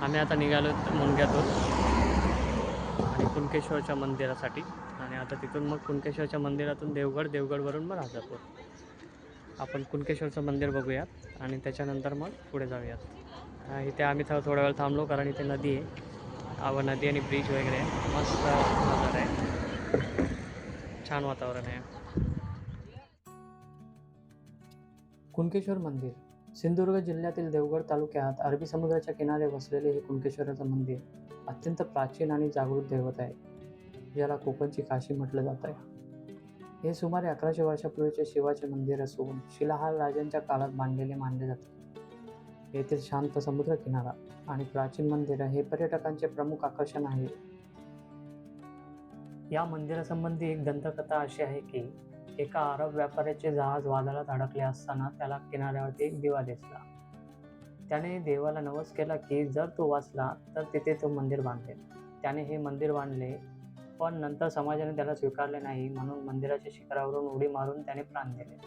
आम्ही आता निघालो मुनग्यातून आणि कुणकेश्वरच्या मंदिरासाठी, आणि आता तिथून मग कुणकेश्वरच्या मंदिरातून देवगडवरून मग राजापूर. आपण कुणकेश्वरचं मंदिर बघूयात आणि त्याच्यानंतर मग पुढे जाऊयात. इथे आम्ही थोडा वेळ थांबलो कारण इथे नदी आहे, नदी आणि ब्रिज वगैरे आहे. मस्त नजारा आहे, छान वातावरण आहे. कुणकेश्वर मंदिर सिंधुदुर्ग जिल्ह्यातील देवगड तालुक्यात अरबी समुद्राच्या किनारे वसलेले हे कुणकेश्वराचं मंदिर अत्यंत प्राचीन आणि जागृत दैवत आहे, ज्याला कोकणची काशी म्हटलं जात आहे. हे सुमारे 1100 वर्षापूर्वीचे शिवाचे मंदिर असून शिलाहार राजांच्या काळात बांधलेले मानले जाते. येथील शांत समुद्र किनारा आणि प्राचीन मंदिर हे पर्यटकांचे प्रमुख आकर्षण आहे. या मंदिरासंबंधी एक दंतकथा अशी आहे की एका अरब व्यापाऱ्याचे जहाज वादळात अडकले असताना त्याला किनाऱ्यावरती एक दिवा दिसला. त्याने देवाला नवस केला की जर तो वाचला तर तिथे तो मंदिर बांधेल. त्याने हे मंदिर बांधले, पण नंतर समाजाने त्याला स्वीकारले नाही, म्हणून मंदिराच्या शिखरावरून उडी मारून त्याने प्राण दिले.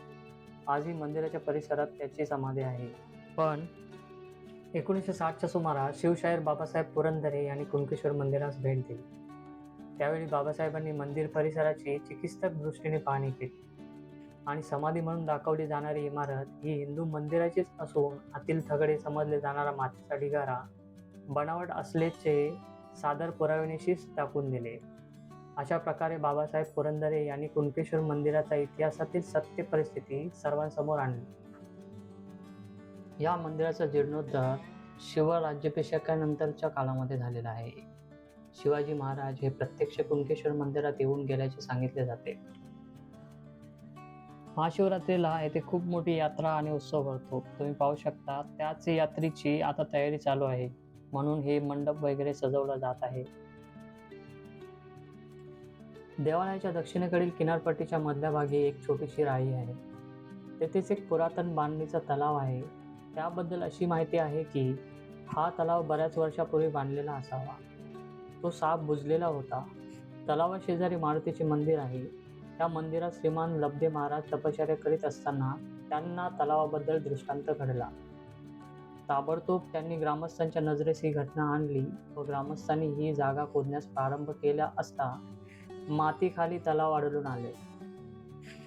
आजही मंदिराच्या परिसरात त्याची समाधी आहे. पण 1960च्या सुमारास शिवशाहीर बाबासाहेब पुरंदरे यांनी कुणकेश्वर मंदिरास भेट दिली. त्यावेळी बाबासाहेबांनी मंदिर परिसराची चिकित्सक दृष्टीने पाहणी केली आणि समाधी म्हणून दाखवली जाणारी इमारत ही हिंदू मंदिराचीच असून आतील थगडे समजले जाणारा मातीचा ढिगारा बनावट असल्याचे सादर पुराव्यानिशीच टाकून दिले. अशा प्रकारे बाबासाहेब पुरंदरे यांनी कुणकेश्वर मंदिराचा इतिहासातील सत्य परिस्थिती सर्वांसमोर आणली. या मंदिराचा जीर्णोद्धार शिवराज्याभिषेकानंतरच्या काळामध्ये झालेला आहे. शिवाजी महाराज हे प्रत्यक्ष कुणकेश्वर मंदिरात येऊन गेल्याचे सांगितले जाते. महाशिवरात्रीला येथे खूप मोठी यात्रा आणि उत्सव भरतो. तुम्ही पाहू शकता त्याच यात्रेची आता तयारी चालू आहे, म्हणून हे मंडप वगैरे सजवला जात आहे. देवालयाच्या दक्षिणेकडील किनारपट्टीच्या मधल्या भागी एक छोटीशी राई आहे. तेथेच एक पुरातन बांधणीचा तलाव आहे. त्याबद्दल अशी माहिती आहे की हा तलाव बऱ्याच वर्षापूर्वी बांधलेला असावा. तो साप बुजलेला होता. तलावाशेजारी मारुतीचे मंदिर आहे. त्या मंदिरात श्रीमान लब्धे महाराज तपश्चर्या करीत असताना त्यांना तलावाबद्दल दृष्टांत घडला. ताबडतोब त्यांनी ग्रामस्थांच्या नजरेस ही घटना आणली व ग्रामस्थांनी ही जागा खोदण्यास प्रारंभ केला असता मातीखाली तलाव आढळून आले.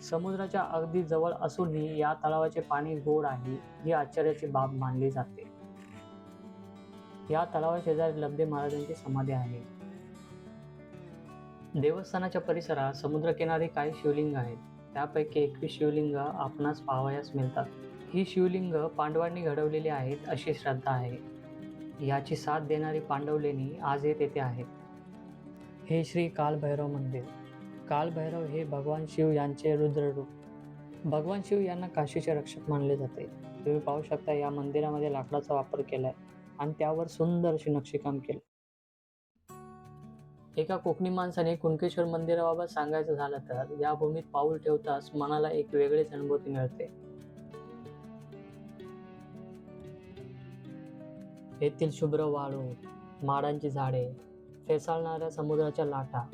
समुद्राच्या अगदी जवळ असूनही या तलावाचे पाणी गोड आहे ही आश्चर्याची बाब मानली जाते. या तलावाशेजारी लब्धे महाराजांची समाधी आहे. देवस्थानाच्या परिसरात समुद्रकिनारी काही शिवलिंग आहेत. त्यापैकी 21 शिवलिंग आपणास पाहावयास मिळतात. ही शिवलिंग पांडवांनी घडवलेली आहेत अशी श्रद्धा आहे. याची साथ देणारी पांडवलेणी आजही तेथे आहेत. हे श्री कालभैरव मंदिर. कालभैरव हे भगवान शिव यांचे रुद्ररूप. भगवान शिव यांना काशीचे रक्षक मानले जाते. तुम्ही पाहू शकता या मंदिरामध्ये लाकडाचा वापर केलाय आणि त्यावर सुंदर अशी नक्षीकाम केले. एका कोकणी माणसाने कुणकेश्वर मंदिराबाबत सांगायचं झालं तर या भूमीत पाऊल ठेवताच मनाला एक वेगळीच अनुभूती मिळते. येथील शुभ्र वाळू, माडांची झाडे, फेसाळणाऱ्या समुद्राच्या लाटा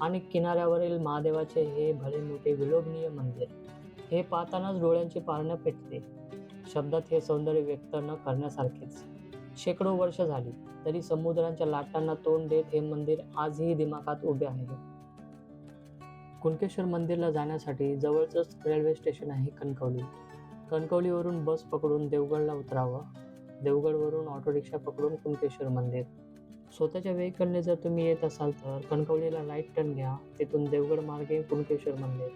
आणि किनाऱ्यावरील महादेवाचे हे भले मोठे विलोभनीय मंदिर हे पाहतानाच डोळ्यांची पारणं पेटते. शब्दात हे सौंदर्य व्यक्त न करण्यासारखेच. शेकडो वर्ष झाली तरी समुद्राच्या लाटांना तोंड देत हे मंदिर आजही दिमागात उभे आहे. कुणकेश्वर मंदिरला जाण्यासाठी जवळच रेल्वे स्टेशन आहे कणकवली. कणकवलीवरून बस पकडून देवगडला उतरावं. देवगडवरून ऑटो रिक्षा पकडून कुणकेश्वर मंदिर. स्वतःच्या व्हेकलने जर तुम्ही येत असाल तर कणकवलीला राईट टर्न घ्या. तिथून देवगड मार्गे कुणकेश्वर मंदिर.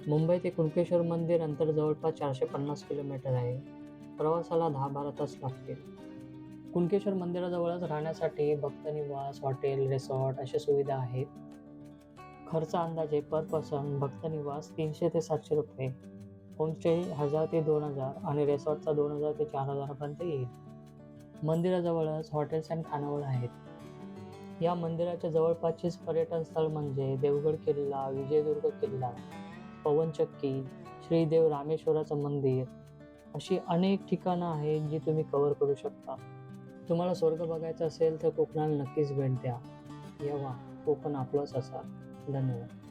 मुंबई ते कुणकेश्वर मंदिर अंतर जवळपास 450 किलोमीटर आहे. प्रवासाला 10-12 तास लागतील. कुणकेश्वर मंदिराजवळच राहण्यासाठी भक्तनिवास, हॉटेल, रिसॉर्ट अशा सुविधा आहेत. खर्च अंदाजे पर पर्सन भक्तनिवास 300 ते 700 रुपये, होमस्टे 1000 ते 2000 आणि रिसॉर्टचा 2000 ते 4000 पर्यंत येईल. मंदिराजवळच हॉटेल्स आणि खानावळ आहेत. या मंदिराच्या जवळपासचीच पर्यटन स्थळ म्हणजे देवगड किल्ला, विजयदुर्ग किल्ला, पवनचक्की, श्रीदेव रामेश्वराचं मंदिर अशी अनेक ठिकाणं आहेत जी तुम्ही कव्हर करू शकता. तुम्हाला स्वर्ग बघायचा असेल तर कोकणाला नक्कीच भेट द्या. येवा, कोकण आपलंच असाल. धन्यवाद.